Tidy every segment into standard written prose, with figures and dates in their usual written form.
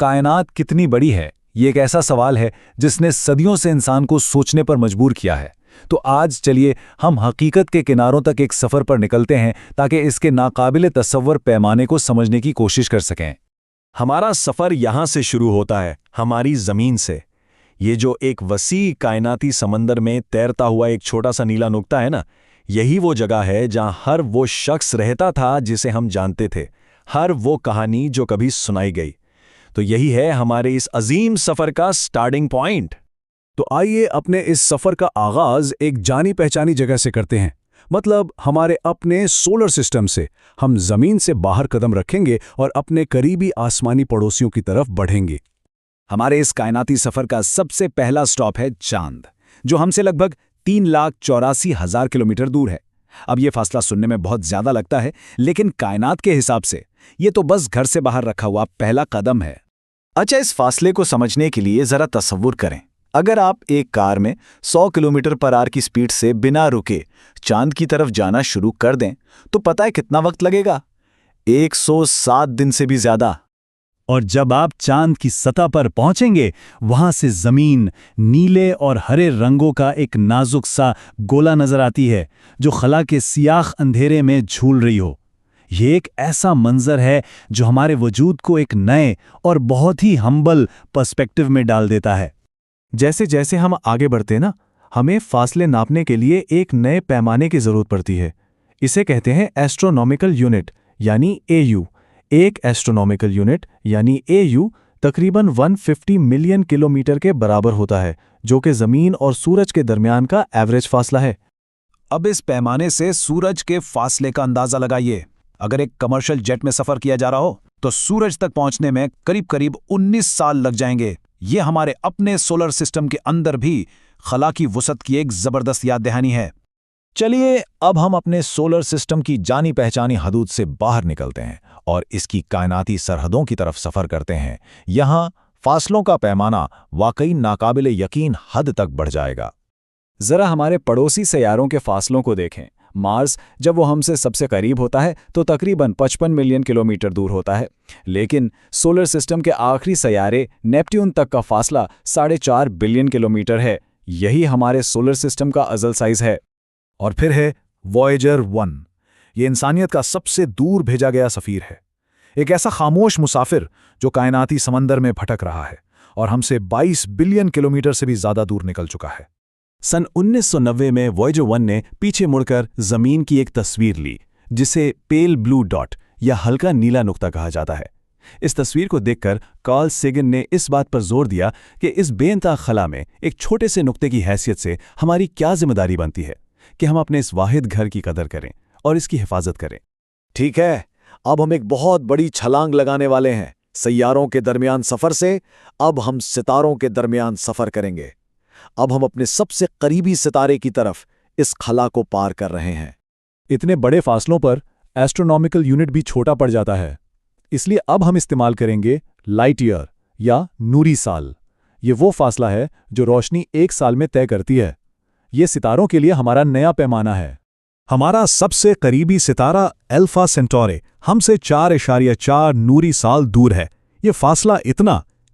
कायनात कितनी बड़ी है, ये एक ऐसा सवाल है जिसने सदियों से इंसान को सोचने पर मजबूर किया है। तो आज चलिए हम हकीकत के किनारों तक एक सफ़र पर निकलते हैं ताकि इसके नाकाबिले तसव्वुर पैमाने को समझने की कोशिश कर सकें। हमारा सफ़र यहाँ से शुरू होता है, हमारी ज़मीन से। ये जो एक वसी कायनाती समंदर में तैरता हुआ एक छोटा सा नीला नुक्ता है ना, यही वो जगह है जहाँ हर वो शख्स रहता था जिसे हम जानते थे, हर वो कहानी जो कभी सुनाई गई। तो यही है हमारे इस अजीम सफ़र का स्टार्टिंग पॉइंट। तो आइए अपने इस सफ़र का आगाज़ एक जानी पहचानी जगह से करते हैं, मतलब हमारे अपने सोलर सिस्टम से। हम ज़मीन से बाहर कदम रखेंगे और अपने करीबी आसमानी पड़ोसियों की तरफ बढ़ेंगे। हमारे इस कायनाती सफ़र का सबसे पहला स्टॉप है चांद, जो हमसे लगभग 3,84,000 किलोमीटर दूर है। अब ये फासला सुनने में बहुत ज़्यादा लगता है, लेकिन कायनात के हिसाब से ये तो बस घर से बाहर रखा हुआ पहला कदम है। अच्छा, इस फासले को समझने के लिए ज़रा तसव्वुर करें। अगर आप एक कार में 100 किलोमीटर पर आवर की स्पीड से बिना रुके चांद की तरफ जाना शुरू कर दें, तो पता है कितना वक्त लगेगा? 107 दिन से भी ज़्यादा। और जब आप चांद की सतह पर पहुंचेंगे, वहां से जमीन नीले और हरे रंगों का एक नाजुक सा गोला नजर आती है, जो खला के सियाह अंधेरे में झूल रही हो। ये एक ऐसा मंजर है जो हमारे वजूद को एक नए और बहुत ही हम्बल पर्सपेक्टिव में डाल देता है। जैसे जैसे हम आगे बढ़ते ना, हमें फासले नापने के लिए एक नए पैमाने की जरूरत पड़ती है। इसे कहते हैं एस्ट्रोनॉमिकल यूनिट, यानी AU। एक एस्ट्रोनॉमिकल यूनिट यानी AU तकरीबन 150 मिलियन किलोमीटर के बराबर होता है, जो कि ज़मीन और सूरज के दरमियान का एवरेज फासला है। अब इस पैमाने से सूरज के फासले का अंदाज़ा लगाइए। अगर एक कमर्शियल जेट में सफ़र किया जा रहा हो, तो सूरज तक पहुंचने में करीब करीब 19 साल लग जाएंगे। ये हमारे अपने सोलर सिस्टम के अंदर भी खला की वुसअत की एक ज़बरदस्त याद दहानी है। चलिए अब हम अपने सोलर सिस्टम की जानी पहचानी हदूद से बाहर निकलते हैं और इसकी कायनाती सरहदों की तरफ सफ़र करते हैं। यहाँ फासलों का पैमाना वाकई नाकाबिले यकीन हद तक बढ़ जाएगा। ज़रा हमारे पड़ोसी सैयारों के फासलों को देखें। मार्स जब वो हमसे सबसे करीब होता है तो तकरीबन 55 मिलियन किलोमीटर दूर होता है, लेकिन सोलर सिस्टम के आखिरी सैयारे नेपट्यून तक का फासला 4.5 बिलियन किलोमीटर है। यही हमारे सोलर सिस्टम का अज़ल साइज़ है। और फिर है वॉयेजर 1। ये इंसानियत का सबसे दूर भेजा गया सफ़ीर है, एक ऐसा खामोश मुसाफिर जो कायनाती समंदर में भटक रहा है और हमसे 22 बिलियन किलोमीटर से भी ज़्यादा दूर निकल चुका है। सन 1990 में वॉयेजर 1 ने पीछे मुड़कर ज़मीन की एक तस्वीर ली, जिसे पेल ब्लू डॉट या हल्का नीला नुक्ता कहा जाता है। इस तस्वीर को देखकर कार्ल सेगन ने इस बात पर जोर दिया कि इस बेइंतहा खला में एक छोटे से नुक्ते की हैसियत से हमारी क्या जिम्मेदारी बनती है कि हम अपने इस वाहिद घर की कदर करें और इसकी हिफाजत करें। ठीक है, अब हम एक बहुत बड़ी छलांग लगाने वाले हैं। सैयारों के दरमियान सफ़र से अब हम सितारों के दरमियान सफ़र करेंगे। अब हम अपने सबसे करीबी सितारे की तरफ इस खला को पार कर रहे हैं। इतने बड़े फासलों पर एस्ट्रोनॉमिकल यूनिट भी छोटा पड़ जाता है, इसलिए अब हम इस्तेमाल करेंगे लाइट ईयर या नूरी साल। ये वो फासला है जो रोशनी एक साल में तय करती है। ये सितारों के लिए हमारा नया पैमाना है। हमारा सबसे करीबी सितारा अल्फा सेंटोरे हमसे 4.4 नूरी साल दूर है। ये फासला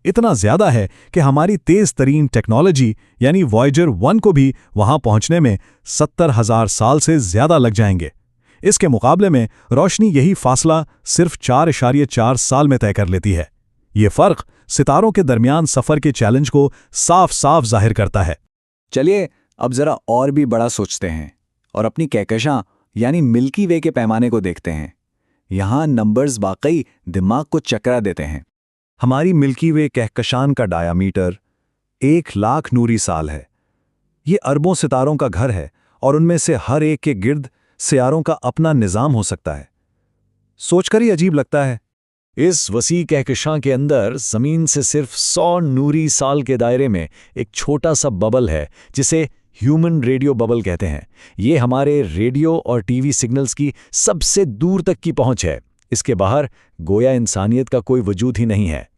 इतना ज्यादा है कि हमारी तेज तरीन टेक्नोलॉजी यानी वॉयेजर 1 को भी वहां पहुंचने में 70,000 साल से ज्यादा लग जाएंगे। इसके मुकाबले में रोशनी यही फासला सिर्फ 4.4 साल में तय कर लेती है। ये फर्क सितारों के दरमियान सफर के चैलेंज को साफ साफ जाहिर करता है। चलिए अब जरा और भी बड़ा सोचते हैं और अपनी कहकशां यानी मिल्की वे के पैमाने को देखते हैं। यहाँ नंबर्स वाकई दिमाग को चकरा देते हैं। हमारी मिल्की वे कहकशान का डायामीटर 1,00,000 नूरी साल है। ये अरबों सितारों का घर है और उनमें से हर एक के गिर्द सियारों का अपना निज़ाम हो सकता है। सोचकर ही अजीब लगता है। इस वसी कहकशां के अंदर ज़मीन से सिर्फ 100 नूरी साल के दायरे में एक छोटा सा बबल है, जिसे ह्यूमन रेडियो बबल कहते हैं। ये हमारे रेडियो और टीवी सिग्नल्स की सबसे दूर तक की पहुंच है। इसके बाहर गोया इंसानियत का कोई वजूद ही नहीं है।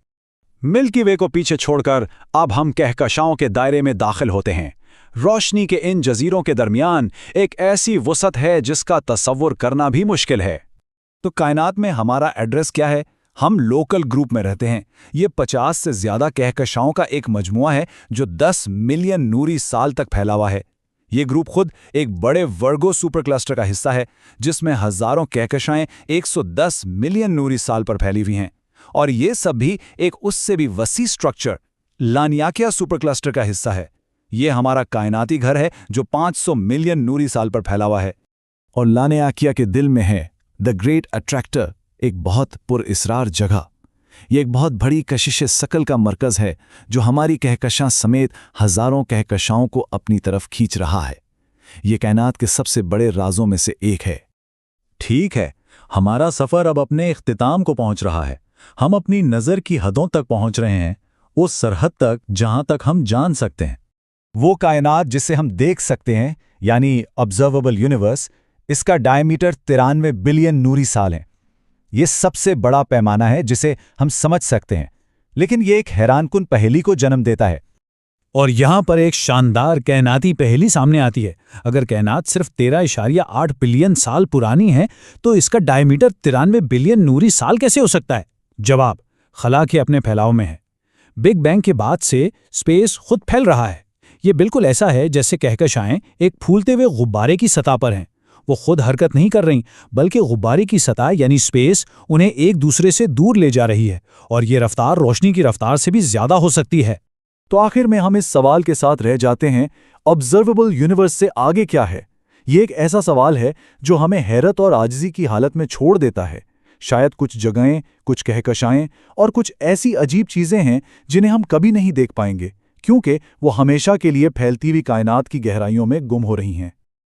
मिल्की वे को पीछे छोड़कर अब हम कहकशाओं के दायरे में दाखिल होते हैं। रोशनी के इन जजीरों के दरमियान एक ऐसी वसअत है जिसका तसव्वुर करना भी मुश्किल है। तो कायनात में हमारा एड्रेस क्या है? हम लोकल ग्रुप में रहते हैं। ये 50 से ज्यादा कहकशाओं का एक मजमुआ है जो 10 मिलियन नूरी साल तक फैला हुआ है। ये ग्रुप खुद एक बड़े वर्गो सुपर क्लस्टर का हिस्सा है जिसमें हजारों कहकशाएं 110 मिलियन नूरी साल पर फैली हुई हैं। और ये सब भी एक उससे भी वसी स्ट्रक्चर लानियाकिया सुपर क्लस्टर का हिस्सा है। ये हमारा कायनाती घर है जो 500 मिलियन नूरी साल पर फैला हुआ है। और लानियाकिया के दिल में है द ग्रेट अट्रैक्टर, एक बहुत पुरइसरार जगह। ये एक बहुत बड़ी कशिश सकल का मरकज है जो हमारी कहकशां समेत हजारों कहकशाओं को अपनी तरफ खींच रहा है। ये कायनात के सबसे बड़े राजों में से एक है। ठीक है, हमारा सफर अब अपने इख्तिताम को पहुंच रहा है। हम अपनी नजर की हदों तक पहुंच रहे हैं, उस सरहद तक जहां तक हम जान सकते हैं। वो कायनात जिसे हम देख सकते हैं, यानी ऑब्जर्वेबल यूनिवर्स, इसका डायमीटर 93 बिलियन नूरी साल है। ये सबसे बड़ा पैमाना है जिसे हम समझ सकते हैं, लेकिन ये एक हैरानकुन पहेली को जन्म देता है। और यहां पर एक शानदार कायनाती पहेली सामने आती है। अगर कायनात सिर्फ 13.8 बिलियन साल पुरानी है तो इसका डायमीटर 93 बिलियन नूरी साल कैसे हो सकता है? जवाब खला के अपने फैलाव में है। बिग बैंग के बाद से स्पेस खुद फैल रहा है। ये बिल्कुल ऐसा है जैसे कहकशाएं एक फूलते हुए गुब्बारे की सतह पर हैं। वो खुद हरकत नहीं कर रही, बल्कि गुब्बारे की सतह यानी स्पेस उन्हें एक दूसरे से दूर ले जा रही है, और ये रफ्तार रोशनी की रफ्तार से भी ज्यादा हो सकती है। तो आखिर में हम इस सवाल के साथ रह जाते हैं, ऑब्जर्वेबल यूनिवर्स से आगे क्या है? ये एक ऐसा सवाल है जो हमें हैरत और आजिज़ी की हालत में छोड़ देता है। शायद कुछ जगहें, कुछ कहकशाएं और कुछ ऐसी अजीब चीजें हैं जिन्हें हम कभी नहीं देख पाएंगे, क्योंकि वो हमेशा के लिए फैलती हुई कायनात की गहराइयों में गुम हो रही हैं।